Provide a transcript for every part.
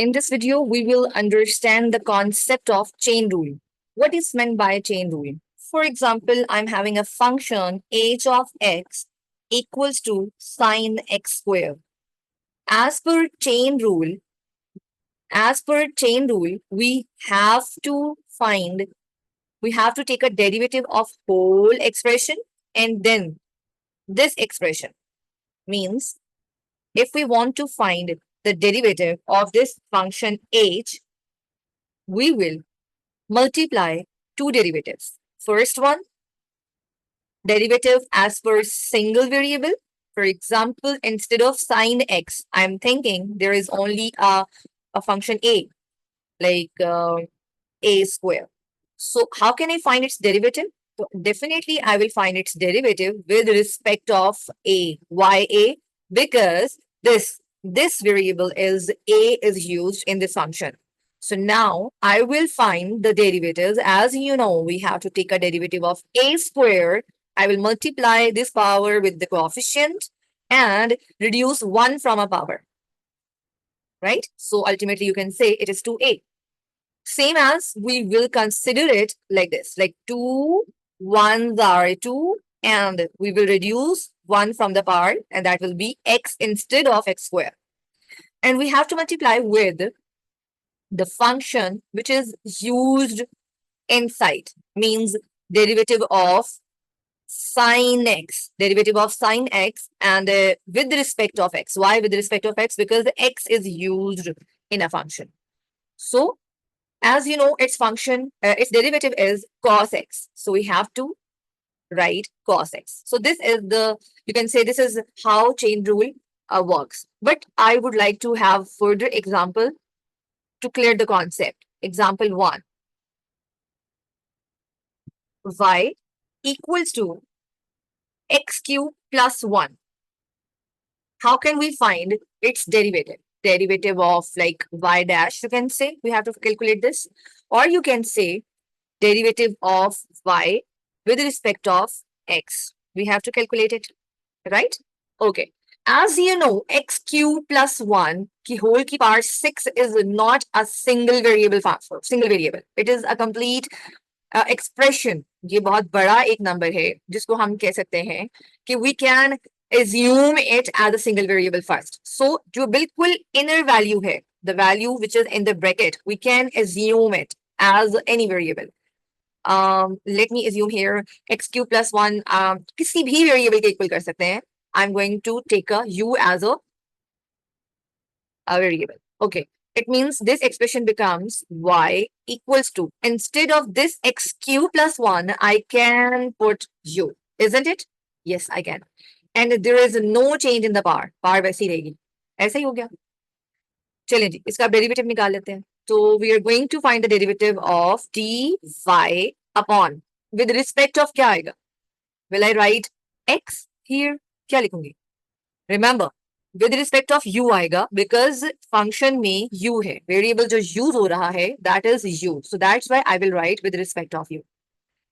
In this video, we will understand the concept of chain rule. What is meant by chain rule? For example, I'm having a function h of x equals to sine x square. As per chain rule, we have to take a derivative of whole expression and then this expression means if we want to find the derivative of this function h, we will multiply two derivatives. First one, derivative as per single variable. For example, instead of sine x, I'm thinking there is only a function a, like a square. So how can I find its derivative? So definitely I will find its derivative with respect of a. Why a? Because this variable is a is used in this function. So now I will find the derivatives. As you know, we have to take a derivative of a square. I will multiply this power with the coefficient and reduce 1 from a power. Right? So ultimately you can say it is 2a. Same as we will consider it like this, like 2 1s are 2 and we will reduce 1 from the power and that will be x instead of x square. And we have to multiply with the function which is used inside, means derivative of sine x, and with respect of x. Why with respect of x? Because the x is used in a function. So as you know, its derivative is cos x. So we have to write cos x. So this is you can say this is how chain rule works. But I would like to have further example to clear the concept. Example 1. Y equals to x cube plus 1. How can we find its derivative? Derivative of like y dash, you can say. We have to calculate this. Or you can say derivative of y with respect of x. We have to calculate it, right? Okay. As you know, x cube plus 1 की whole की power 6 is not a single variable factor, single variable. It is a complete expression. ये बहुत बड़ा एक number है जिसको हम कह सकते हैं कि we can assume it as a single variable first. So जो बिल्कुल inner value है, the value which is in the bracket, we can assume it as any variable. Let me assume here x cube plus 1 किसी भी variable के equal कर सकते हैं. I'm going to take a u as a variable. Okay. It means this expression becomes y equals to, instead of this x cube plus 1, I can put u. Isn't it? Yes, I can. And there is no change in the power. Power वैसी रहेगी. ऐसा ही हो गया. चलें जी, इसका derivative निकाल लेते हैं. So we are going to find the derivative of dy upon, with respect of क्या आएगा? Will I write x here? क्या लिखूंगी? Remember, with respect of u आएगा because function में u है. Variable जो use हो रहा है, that is u. So that's why I will write with respect of u.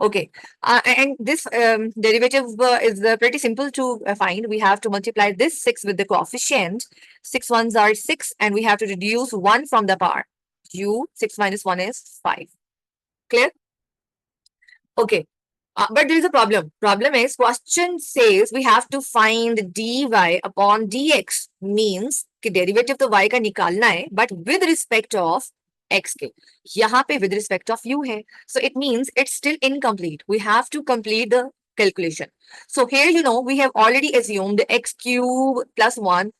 Okay, and this derivative is pretty simple to find. We have to multiply this 6 with the coefficient. 6 1s are 6 and we have to reduce 1 from the power. U 6 minus 1 is 5. Clear? Okay. But there is a problem. Problem is question says we have to find dy upon dx, means कि derivative तो y का निकालना है but with respect of x के. यहाँ पे with respect of u है. So it means it's still incomplete. We have to complete the calculation. So here you know we have already assumed x cube plus 1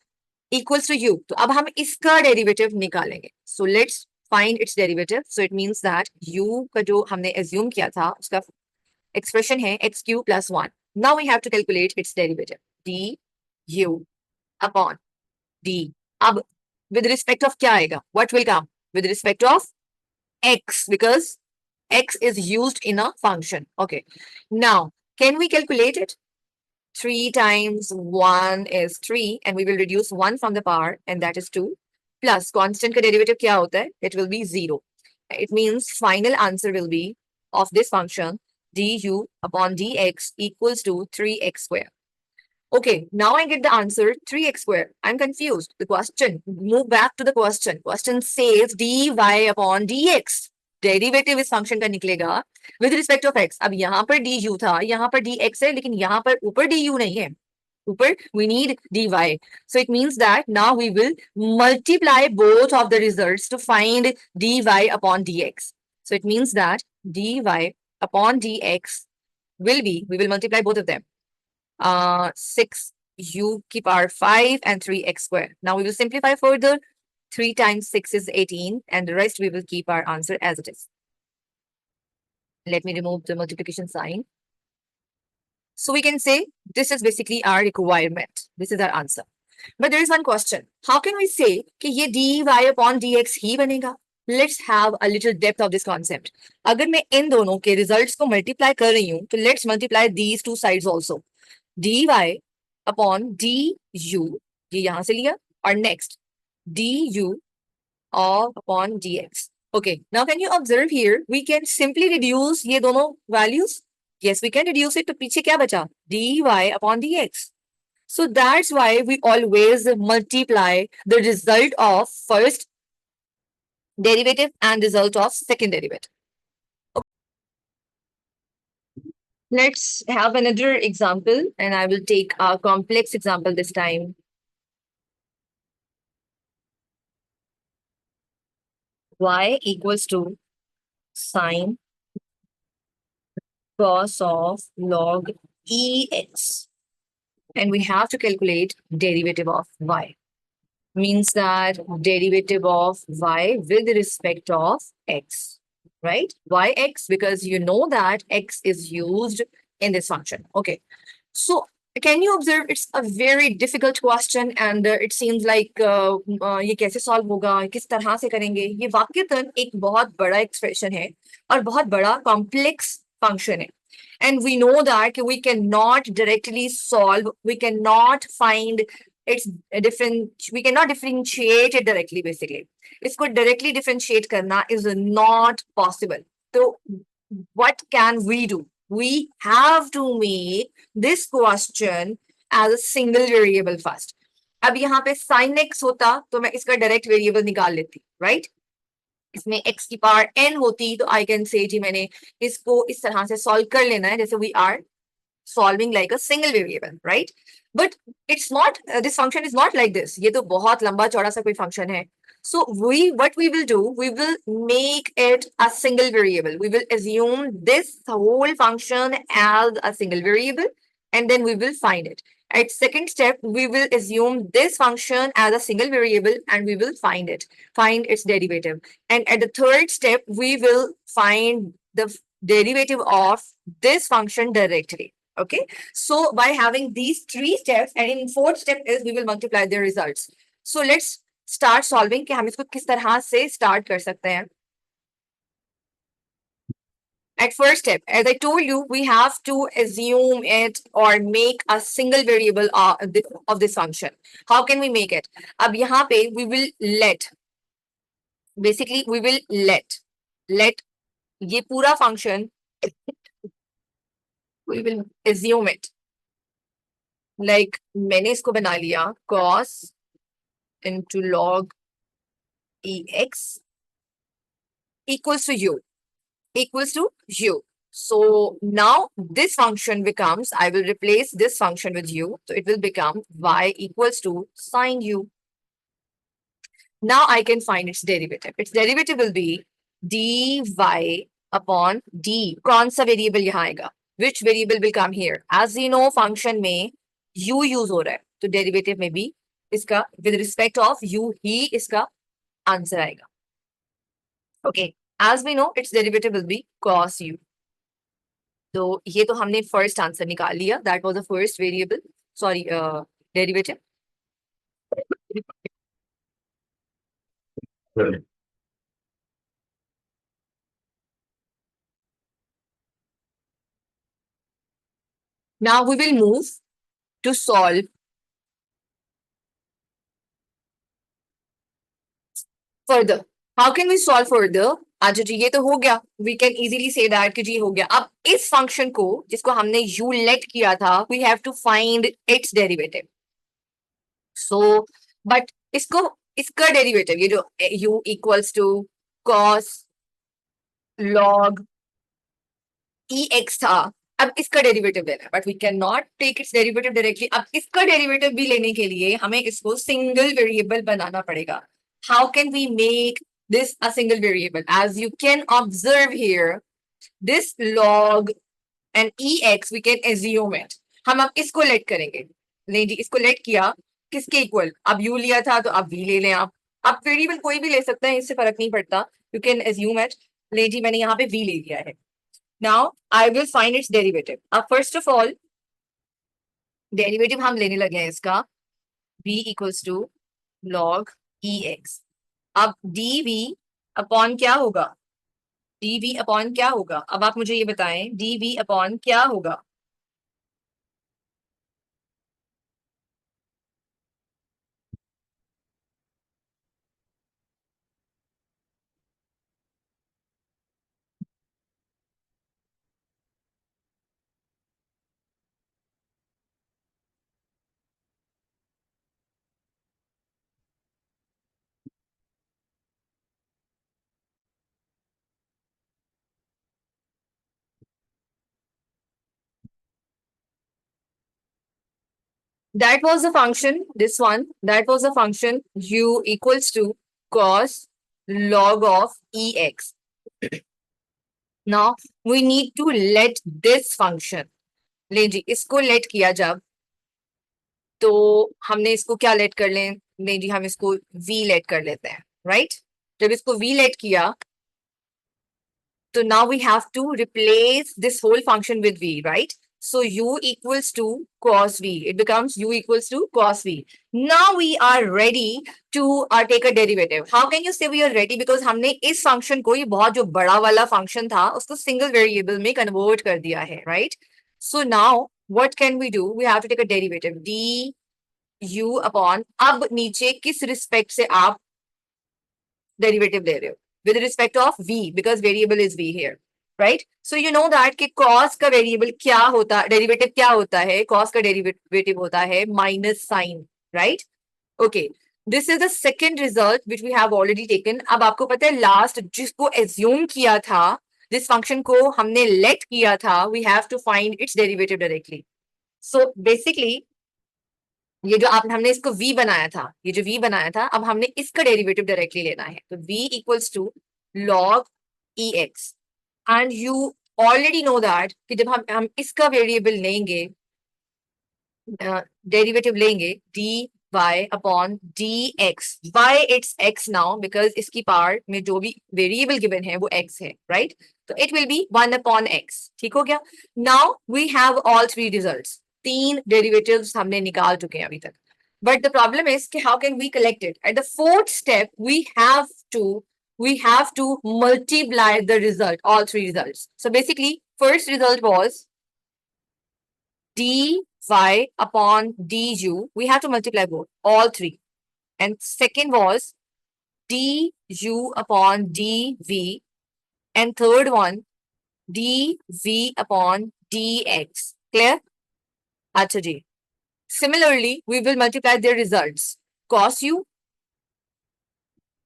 equals to u. तो अब हम इसका derivative निकालेंगे. So let's find its derivative. So it means that u का जो हमने assume किया था उसका expression है x cube plus 1. Now we have to calculate its derivative. du upon d. अब with respect of क्या आएगा? What will come? With respect of x, because x is used in a function. Okay. Now, can we calculate it? 3 times 1 is 3 and we will reduce 1 from the power and that is 2. Plus constant का derivative क्या होता है? It will be 0. It means final answer will be of this function du upon dx equals to 3x square. Okay, now I get the answer 3x square. I'm confused. The question, move back to the question. Question says dy upon dx. Derivative इस function का निकलेगा with respect of x. अब यहाँ पर du था, यहाँ पर dx है, लेकिन यहाँ पर ऊपर du नहीं है. ऊपर we need dy. So it means that now we will multiply both of the results to find dy upon dx. So it means that dy upon dx will be, we will multiply both of them. 6, you keep our 5 and 3x square. Now we will simplify further. 3 times 6 is 18 and the rest we will keep our answer as it is. Let me remove the multiplication sign. So we can say this is basically our requirement. This is our answer. But there is one question. How can we say कि ये dy upon dx ही बनेगा? Let's have a little depth of this concept. अगर मैं इन दोनों के results को multiply कर रही हूँ, तो let's multiply these two sides also. dy upon du, ये यहाँ से लिया, और next du all upon dx. Okay, now can you observe here? We can simply reduce ये दोनों values. Yes, we can reduce it. तो पीछे क्या बचा? dy upon dx. So that's why we always multiply the result of first derivative and result of second derivative. Let's have another example, and I will take a complex example this time. Y equals to sine cos of log ex. And we have to calculate derivative of y. Means that derivative of y with respect of x, right? Yx, because you know that x is used in this function. Okay, so can you observe it's a very difficult question and it seems like ये कैसे solve होगा, किस तरह से करेंगे? ये वाकईतन एक बहुत बड़ा expression है और बहुत बड़ा complex function है. And we know that we cannot directly solve, we cannot find it's different, we cannot differentiate it directly basically. इसको directly differentiate करना is not possible. So what can we do? We have to make this question as a single variable first. अब यहाँ पे sin x होता तो मैं इसका direct variable निकाल लेती, right? इसमें x की पावर n होती तो I can say जी मैंने इसको इस तरह से solve कर लेना है जैसे we are solving like a single variable, right? But it's not, this function is not like this. ये तो बहुत लंबा चौड़ा सा कोई function है. So what we will do, we will make it a single variable. We will assume this whole function as a single variable and then we will find it. At second step, we will assume this function as a single variable and we will find it, find its derivative. And at the third step, we will find the derivative of this function directly. Okay, so by having these three steps and in fourth step is we will multiply the results. So let's start solving कि हम इसको किस तरह से start कर सकते हैं. At first step, as I told you, we have to assume it or make a single variable of this function. How can we make it? अब यहाँ पे we will let, basically we will let ये पूरा function we will assume it. Like मैंने इसको बना लिया cos into log ex equals to u. So now this function becomes, I will replace this function with u. So it will become y equals to sine u. Now I can find its derivative. Its derivative will be dy upon d. कौन सा variable यहाँ आएगा? Which variable will come here? As you know, function में u use हो रहा है. तो derivative में भी इसका with respect of u ही इसका answer आएगा. Okay. As we know, its derivative will be cos u. तो ये तो हमने first answer निकाल लिया. That was the first variable. Sorry, derivative. Now we will move to solve further. How can we solve further? अच्छा जी, ये तो हो गया, we can easily say that कि जी हो गया। अब इस फंक्शन को जिसको हमने u लेट किया था, we have to find its derivative. So but इसको, इसका डेरिवेटिव ये जो u equals to cos log ex था, अब इसका डेरिवेटिव लेना है, but we can not take its derivative directly. अब इसका डेरिवेटिव भी लेने के लिए हमें इसको सिंगल वेरिएबल बनाना पड़ेगा। How can we make this a single variable? As you can observe here, this log and ex we can assume it. हम अब इसको लेट करेंगे। नहीं जी, इसको लेट किया किसके इक्वल, अब u लिया था तो अब v ले लें आप वेरिएबल कोई भी ले सकते हैं, इससे फर्क नहीं पड़ता, यू कैन assume it। ले जी, मैंने यहाँ पे v ले लिया है। Now I will find its derivative. अब first of all डेरिवेटिव हम लेने लगे हैं इसका, v equals to log ex। अब dv अपॉन क्या होगा, dv अपॉन क्या होगा, अब आप मुझे ये बताएं dv अपॉन क्या होगा। That was the function, this one, that was the function u equals to cos log of ex. Now we need to let this function, ले जी इसको लेट किया जब, तो हमने इसको क्या लेट कर लें, नहीं जी हम इसको v लेट कर लेते हैं, राइट। जब इसको v लेट किया तो now we have to replace this whole function with v, right? So u equals to cos v. It becomes u equals to cos v. Now we are ready to take a derivative. How can you say we are ready? Because हमने इस function को, ये बहुत जो बड़ा वाला function था, उसको single variable में convert कर दिया है, right? So now what can we do? We have to take a derivative. d u upon, अब नीचे किस respect से आप derivative ले रहे हो, with respect of v, because variable is v here, right? So you know that कि cos का variable क्या होता, derivative क्या होता है, cos का derivative होता है minus sign, right? Okay, this is the second result which we have already taken. अब आपको पता है last जिसको assume किया था, जिस function को हमने let किया था, we have to find its derivative directly. So basically ये जो आपने, हमने इसको v बनाया था, ये जो v बनाया था, अब हमने इसका डेरिवेटिव डायरेक्टली लेना है, तो v equals to log ex। And you already know that कि जब हम इसका वेरिएबल लेंगे, डेरिवेटिव लेंगे dy upon dx, why it's x now, because इसकी पार्ट में जो भी वेरिएबल गिवन है वो x है, राइट? तो it will be 1 upon x, ठीक हो गया। Now we have all three results, तीन डेरिवेटिव्स हमने निकाल चुके हैं अभी तक, बट द प्रॉब्लम इज कि how can we collect it. At the fourth step we have to multiply the result, all three results. So basically first result was dy upon du, we have to multiply both, all three. And second was du upon dv, and third one dv upon dx. Clear? Acha ji. Similarly, we will multiply their results. Cos u,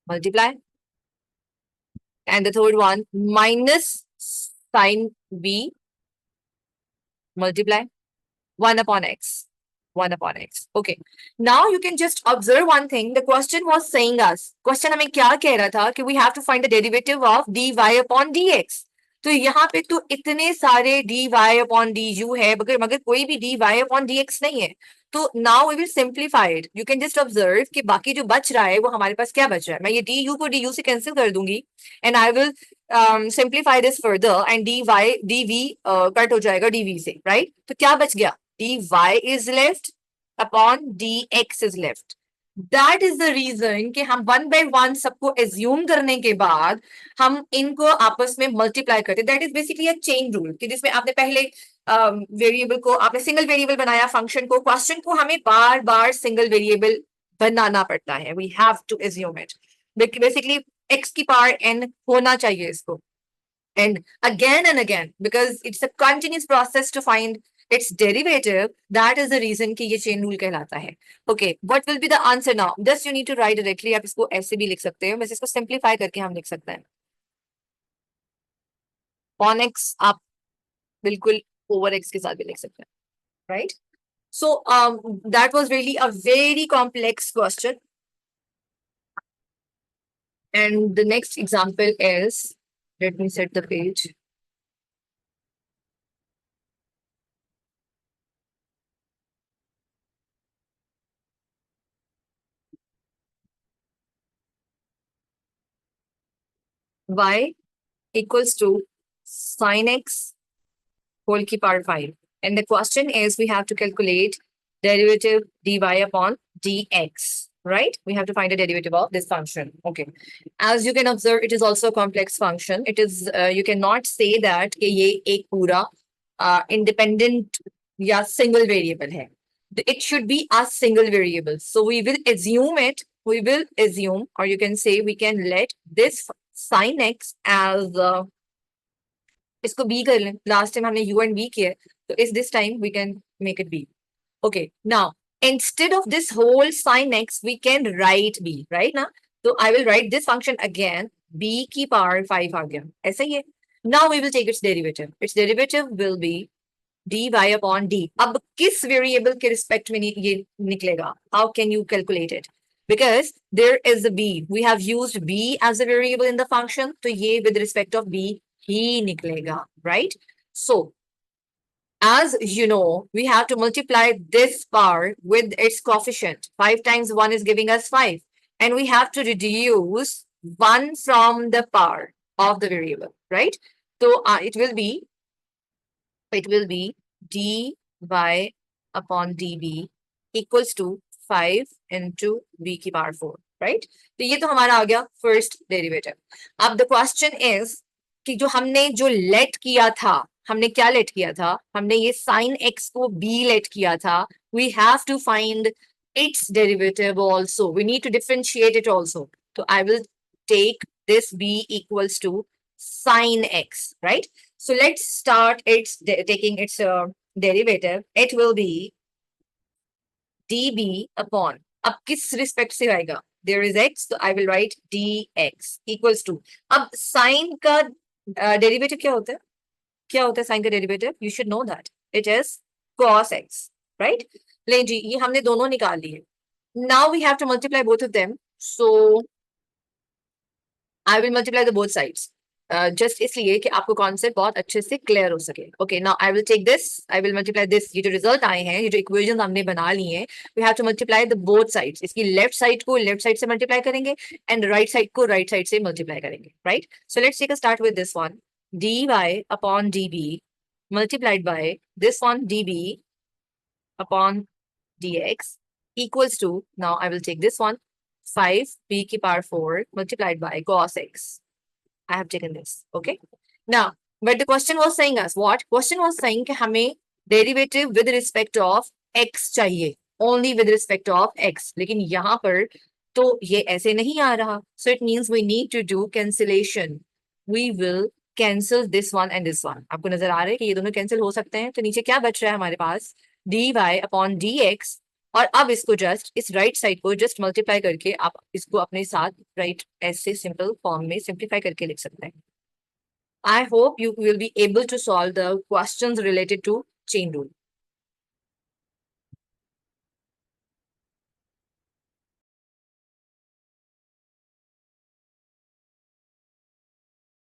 multiply, and the third one minus sin b, multiply, 1 upon x. 1 upon x. Okay. Now you can just observe one thing. The question was saying us, question हमें क्या कह रहा था कि we have to find the derivative of dy upon dx. तो यहाँ पे तो इतने सारे dy upon du है, मगर कोई भी dy upon dx नहीं है। तो now we will simplify it. You can just observe कि बाकी जो बच रहा है वो हमारे पास क्या बच रहा है। मैं ये du को du से कैंसिल कर दूंगी, and I will simplify this further, and dv cut हो जाएगा dv से, right? तो क्या बच गया, dy is left upon dx is left. That is the reason कि हम 1 by 1 सबको assume करने के बाद हम इनको आपस में multiply करते। That is basically a chain rule कि जिसमें आपने पहले वेरिएबल को, आपने सिंगल वेरिएबल बनाया फंक्शन को, क्वेश्चन को हमें बार बार सिंगल वेरिएबल बनाना पड़ता है, we have to assume it. Basically x की पावर n होना चाहिए इसको. And and again, because it's a continuous process to find its derivative, that is the reason कि ये chain rule कहलाता है. Okay, what will be the answer now? Just you need to write directly. आप इसको ऐसे भी लिख सकते हो, बस इसको simplify करके हम लिख सकते हैं. On x आप बिल्कुल over x के साथ भी लिख सकते हैं, right? So that was really a very complex question. And the next example is, let me set the page. Y equals to sine x whole की power 5. And the question is, we have to calculate derivative dy upon dx, right? We have to find a derivative of this function. Okay. As you can observe, it is also a complex function. It is, you cannot say that कि ये एक पूरा independent या single variable है. It should be a single variable. So we will assume it. We will assume, or you can say we can let this sin x as इसको b कर लें. Last time हमने u and v किया, so is this time we can make it b. Okay, now instead of this whole sin x, we can write b, right now? So I will write this function again, b की power 5 आ गया, ऐसा ही है. Now we will take its derivative. Its derivative will be dy upon d. अब किस variable के respect में ये निकलेगा? How can you calculate it? Because there is a b. We have used b as a variable in the function, तो ये with respect of b ही निकलेगा, right? So as you know, we have to multiply this power with its coefficient. 5 times 1 is giving us 5. And we have to reduce 1 from the power of the variable, right? So it will be dy upon db equals to 5 into b की power 4, right? तो ये तो हमारा आ गया first derivative. अब the question is कि जो हमने जो let किया था, हमने क्या let किया था? हमने ये sin x को b let किया था. We have to find its derivative also. We need to differentiate it also. So I will take this b equals to sin x, right? So let's start taking its derivative. It will be db upon. अब किस respect से आएगा? There is x, so I will write dx equals to. अब sin का derivative क्या होता है? क्या होता है sin का derivative? You should know that. It is cos x, right? ले जी, ये हमने दोनों निकाल लिए. Now we have to multiply both of them. So I will multiply the both sides. Just इसलिए कि आपको कॉन्सेप्ट बहुत अच्छे से क्लियर हो सके. Okay, now I will take this, I will multiply this. ये जो रिजल्ट आए हैं, ये जो इक्वेशन हमने बना ली हैं, we have to multiply the both sides. इसकी लेफ्ट साइड को लेफ्ट साइड से मल्टीप्लाई करेंगे एंड राइट साइड को राइट साइड से मल्टीप्लाई करेंगे, right? So let's take a start with this one, dy upon db multiplied by this one db upon dx equals to, now I will take this one, 5 b की power 4 multiplied by cos x. I have taken this. Okay. Now, but the question was saying us what? Question was saying कि हमें derivative with respect of x चाहिए. Only with respect of x. लेकिन यहाँ पर तो ये ऐसे नहीं आ रहा. So it means we need to do cancellation. We will cancel this one and this one. आपको नजर आ रहा है कि ये दोनों cancel हो सकते हैं. तो नीचे क्या बच रहा है हमारे पास? dy upon dx. और अब इसको जस्ट इस राइट साइड को जस्ट मल्टीप्लाई करके आप इसको अपने साथ राइट ऐसे सिंपल फॉर्म में सिंप्लीफाई करके लिख सकते हैं. I hope you will be able to solve the questions related to chain rule.